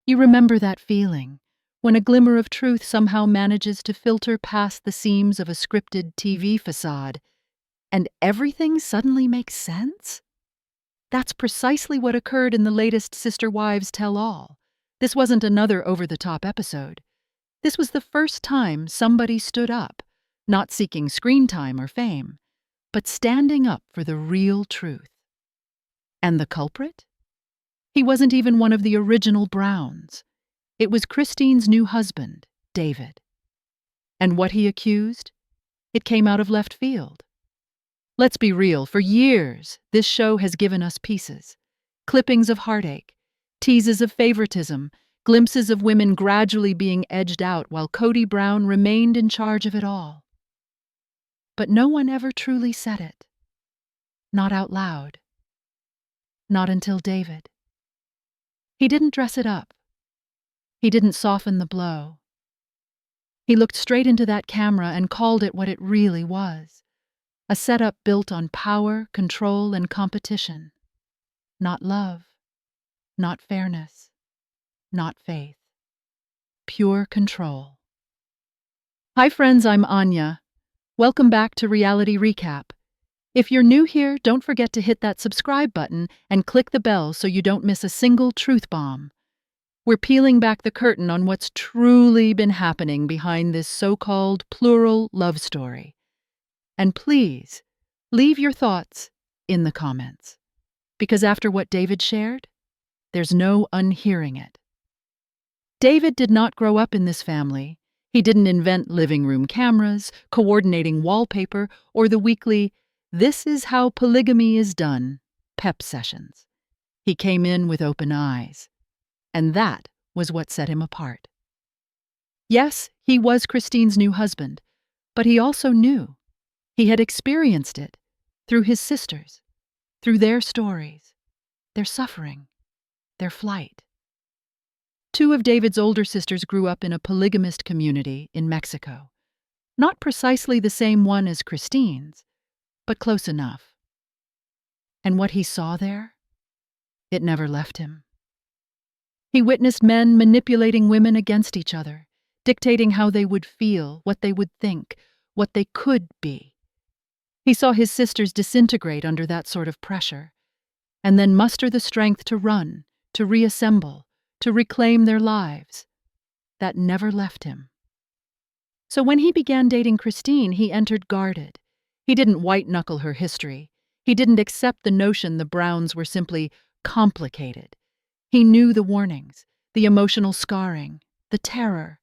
You remember that feeling, when a glimmer of truth somehow manages to filter past the seams of a scripted TV facade, and everything suddenly makes sense? That's precisely what occurred in the latest Sister Wives tell-all. This wasn't another over-the-top episode. This was the first time somebody stood up, not seeking screen time or fame, but standing up for the real truth. And the culprit? He wasn't even one of the original Browns. It was Christine's new husband, David. And what he accused? It came out of left field. Let's be real, for years, this show has given us pieces. Clippings of heartache, teases of favoritism, glimpses of women gradually being edged out while Kody Brown remained in charge of it all. But no one ever truly said it. Not out loud. Not until David. He didn't dress it up. He didn't soften the blow. He looked straight into that camera and called it what it really was. A setup built on power, control, and competition. Not love. Not fairness. Not faith. Pure control. Hi friends, I'm Anya. Welcome back to Reality Recap. If you're new here, don't forget to hit that subscribe button and click the bell so you don't miss a single truth bomb. We're peeling back the curtain on what's truly been happening behind this so-called plural love story. And please, leave your thoughts in the comments. Because after what David shared, there's no unhearing it. David did not grow up in this family. He didn't invent living room cameras, coordinating wallpaper, or the weekly "This is how polygamy is done" pep sessions. He came in with open eyes. And that was what set him apart. Yes, he was Christine's new husband, but he also knew. He had experienced it through his sisters, through their stories, their suffering, their flight. Two of David's older sisters grew up in a polygamist community in Mexico. Not precisely the same one as Christine's, but close enough. And what he saw there, it never left him. He witnessed men manipulating women against each other, dictating how they would feel, what they would think, what they could be. He saw his sisters disintegrate under that sort of pressure, and then muster the strength to run, to reassemble, to reclaim their lives. That never left him. So when he began dating Christine, he entered guarded. He didn't white-knuckle her history. He didn't accept the notion the Browns were simply complicated. He knew the warnings, the emotional scarring, the terror.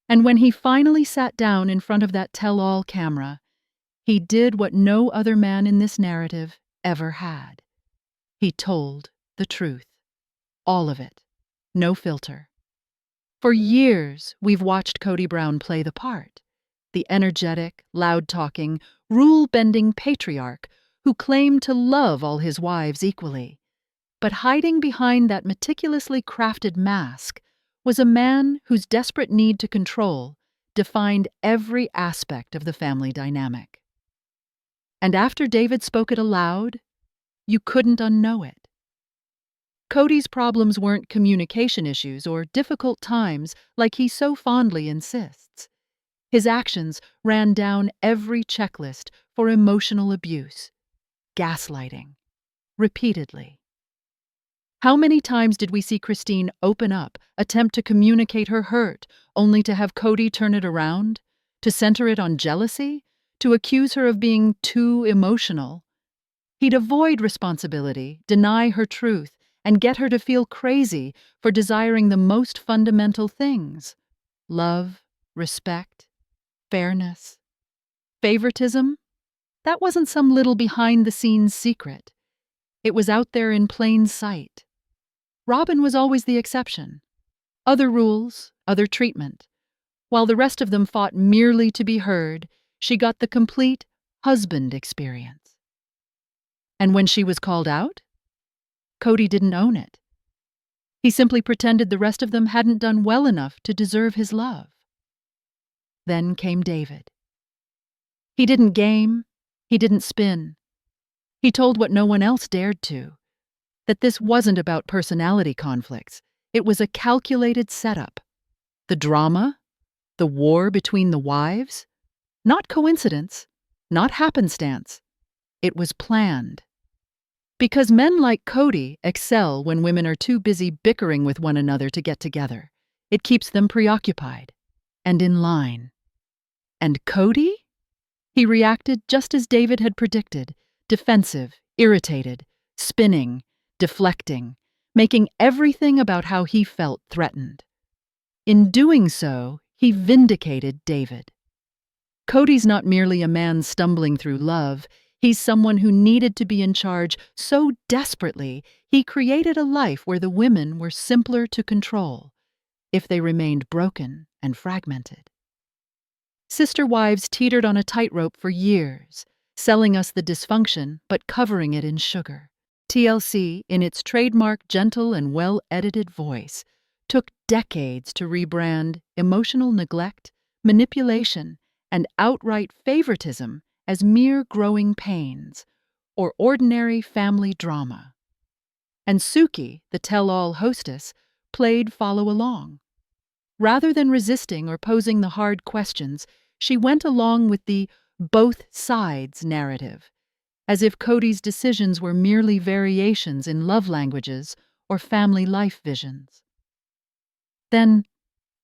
And when he finally sat down in front of that tell-all camera, he did what no other man in this narrative ever had. He told the truth. All of it. No filter. For years, we've watched Kody Brown play the part. The energetic, loud-talking, rule-bending patriarch who claimed to love all his wives equally. But hiding behind that meticulously crafted mask was a man whose desperate need to control defined every aspect of the family dynamic. And after David spoke it aloud, you couldn't unknow it. Kody's problems weren't communication issues or difficult times like he so fondly insists. His actions ran down every checklist for emotional abuse, gaslighting, repeatedly. How many times did we see Christine open up, attempt to communicate her hurt, only to have Kody turn it around, to center it on jealousy, to accuse her of being too emotional? He'd avoid responsibility, deny her truth, and get her to feel crazy for desiring the most fundamental things: love, respect, fairness. Favoritism? That wasn't some little behind-the-scenes secret. It was out there in plain sight. Robin was always the exception. Other rules, other treatment. While the rest of them fought merely to be heard, she got the complete husband experience. And when she was called out, Kody didn't own it. He simply pretended the rest of them hadn't done well enough to deserve his love. Then came David. He didn't game, he didn't spin. He told what no one else dared to, that this wasn't about personality conflicts, It was a calculated setup. The drama, the war between the wives, not coincidence, not happenstance. It was planned. Because men like Cody excel when women are too busy bickering with one another to get together. It keeps them preoccupied and in line. And Cody? He reacted just as David had predicted, defensive, irritated, spinning, deflecting, making everything about how he felt threatened. In doing so, he vindicated David. Cody's not merely a man stumbling through love. He's someone who needed to be in charge so desperately he created a life where the women were simpler to control if they remained broken and fragmented. Sister Wives teetered on a tightrope for years, selling us the dysfunction but covering it in sugar. TLC, in its trademark gentle and well-edited voice, took decades to rebrand emotional neglect, manipulation, and outright favoritism as mere growing pains or ordinary family drama. And Suki, the tell-all hostess, played follow along. Rather than resisting or posing the hard questions, she went along with the both sides narrative, as if Cody's decisions were merely variations in love languages or family life visions. Then,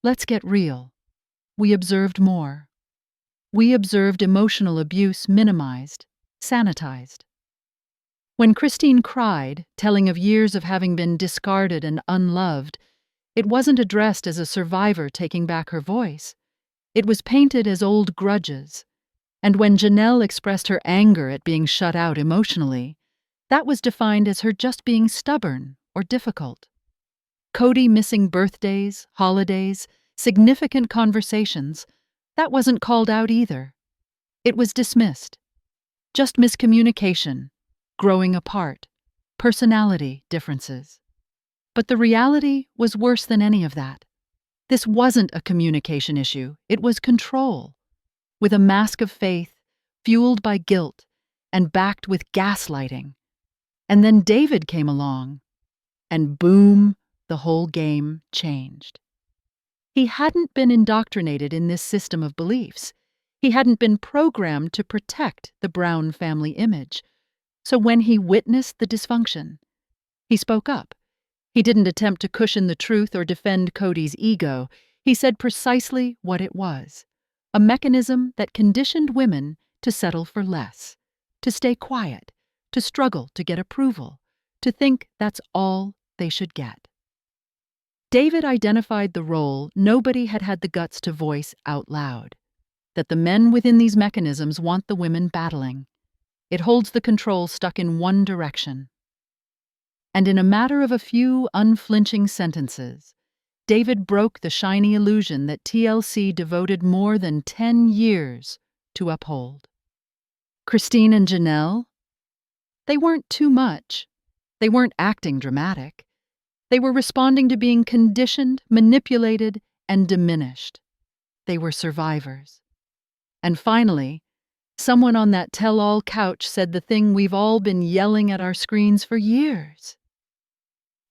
let's get real. We observed more. We observed emotional abuse minimized, sanitized. When Christine cried, telling of years of having been discarded and unloved, it wasn't addressed as a survivor taking back her voice. It was painted as old grudges. And when Janelle expressed her anger at being shut out emotionally, that was defined as her just being stubborn or difficult. Cody missing birthdays, holidays, significant conversations, that wasn't called out either. It was dismissed. Just miscommunication, growing apart, personality differences. But the reality was worse than any of that. This wasn't a communication issue, it was control. With a mask of faith, fueled by guilt, and backed with gaslighting. And then David came along, and boom, the whole game changed. He hadn't been indoctrinated in this system of beliefs. He hadn't been programmed to protect the Brown family image. So when he witnessed the dysfunction, he spoke up. He didn't attempt to cushion the truth or defend Cody's ego. He said precisely what it was. A mechanism that conditioned women to settle for less, to stay quiet, to struggle to get approval, to think that's all they should get. David identified the role nobody had had the guts to voice out loud, that the men within these mechanisms want the women battling. It holds the control stuck in one direction. And in a matter of a few unflinching sentences, David broke the shiny illusion that TLC devoted more than 10 years to uphold. Christine and Janelle? They weren't too much. They weren't acting dramatic. They were responding to being conditioned, manipulated, and diminished. They were survivors. And finally, someone on that tell-all couch said the thing we've all been yelling at our screens for years.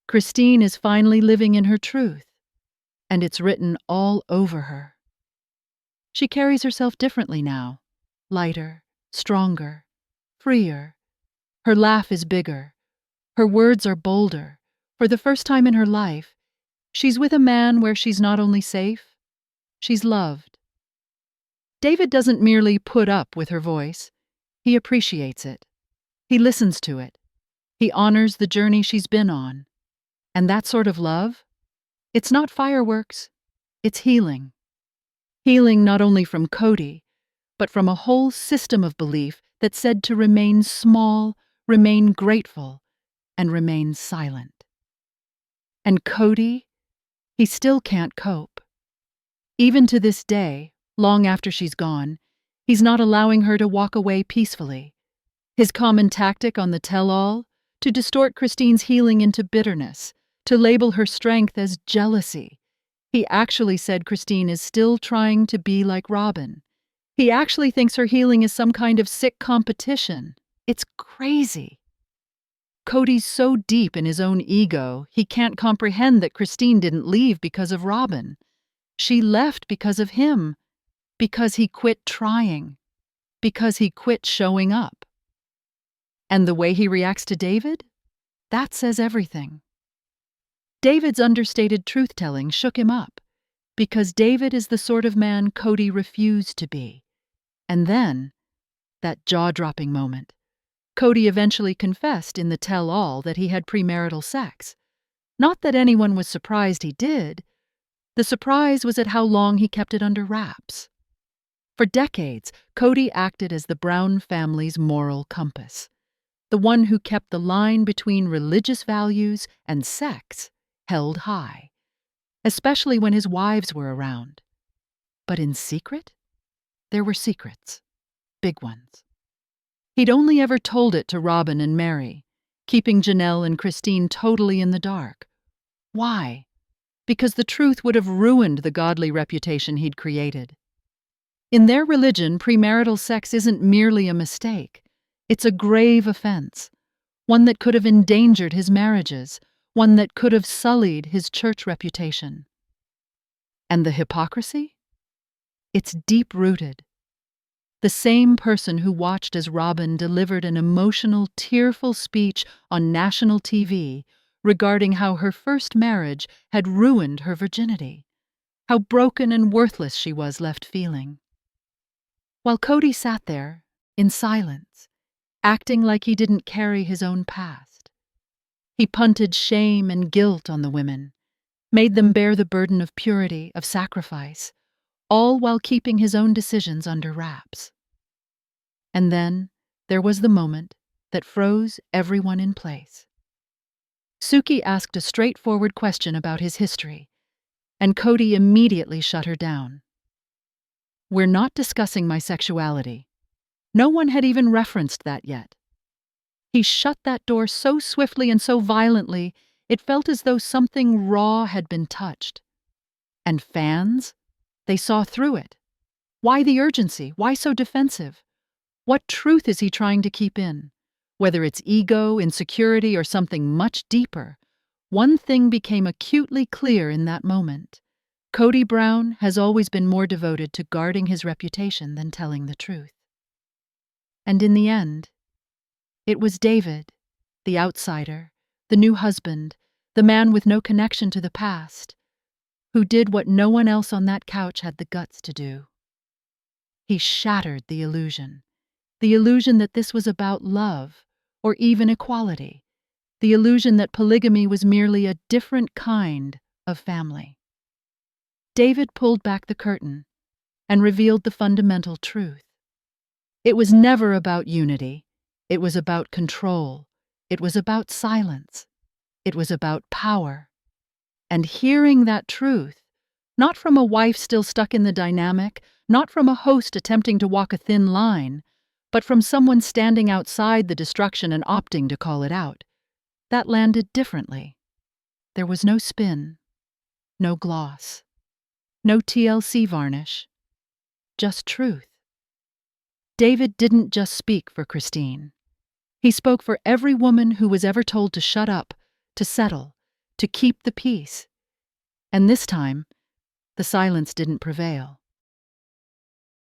Christine is finally living in her truth, and it's written all over her. She carries herself differently now, lighter, stronger, freer. Her laugh is bigger. Her words are bolder. For the first time in her life, she's with a man where she's not only safe, she's loved. David doesn't merely put up with her voice. He appreciates it. He listens to it. He honors the journey she's been on. And that sort of love? It's not fireworks. It's healing. Healing not only from Cody, but from a whole system of belief that said to remain small, remain grateful, and remain silent. And Cody, he still can't cope. Even to this day, long after she's gone, he's not allowing her to walk away peacefully. His common tactic on the tell-all? To distort Christine's healing into bitterness, to label her strength as jealousy. He actually said Christine is still trying to be like Robin. He actually thinks her healing is some kind of sick competition. It's crazy. Cody's so deep in his own ego, he can't comprehend that Christine didn't leave because of Robin. She left because of him, because he quit trying, because he quit showing up. And the way he reacts to David? That says everything. David's understated truth-telling shook him up, because David is the sort of man Cody refused to be. And then, that jaw-dropping moment, Cody eventually confessed in the tell-all that he had premarital sex. Not that anyone was surprised he did. The surprise was at how long he kept it under wraps. For decades, Cody acted as the Brown family's moral compass, the one who kept the line between religious values and sex held high, especially when his wives were around. But in secret, there were secrets, big ones. He'd only ever told it to Robin and Mary, keeping Janelle and Christine totally in the dark. Why? Because the truth would have ruined the godly reputation he'd created. In their religion, premarital sex isn't merely a mistake. It's a grave offense, one that could have endangered his marriages, one that could have sullied his church reputation. And the hypocrisy? It's deep-rooted. The same person who watched as Robin delivered an emotional, tearful speech on national TV regarding how her first marriage had ruined her virginity, how broken and worthless she was left feeling. While Cody sat there, in silence, acting like he didn't carry his own past. He punted shame and guilt on the women, made them bear the burden of purity, of sacrifice, all while keeping his own decisions under wraps. And then there was the moment that froze everyone in place. Suki asked a straightforward question about his history, and Cody immediately shut her down. "We're not discussing my sexuality. No one had even referenced that yet." He shut that door so swiftly and so violently, it felt as though something raw had been touched. And fans? They saw through it. Why the urgency? Why so defensive? What truth is he trying to keep in? Whether it's ego, insecurity, or something much deeper, one thing became acutely clear in that moment. Kody Brown has always been more devoted to guarding his reputation than telling the truth. And in the end, it was David, the outsider, the new husband, the man with no connection to the past, who did what no one else on that couch had the guts to do. He shattered the illusion that this was about love or even equality, the illusion that polygamy was merely a different kind of family. David pulled back the curtain and revealed the fundamental truth. It was never about unity. It was about control. It was about silence. It was about power. And hearing that truth, not from a wife still stuck in the dynamic, not from a host attempting to walk a thin line, but from someone standing outside the destruction and opting to call it out, that landed differently. There was no spin, no gloss, no TLC varnish, just truth. David didn't just speak for Christine. He spoke for every woman who was ever told to shut up, to settle, to keep the peace. And this time, the silence didn't prevail.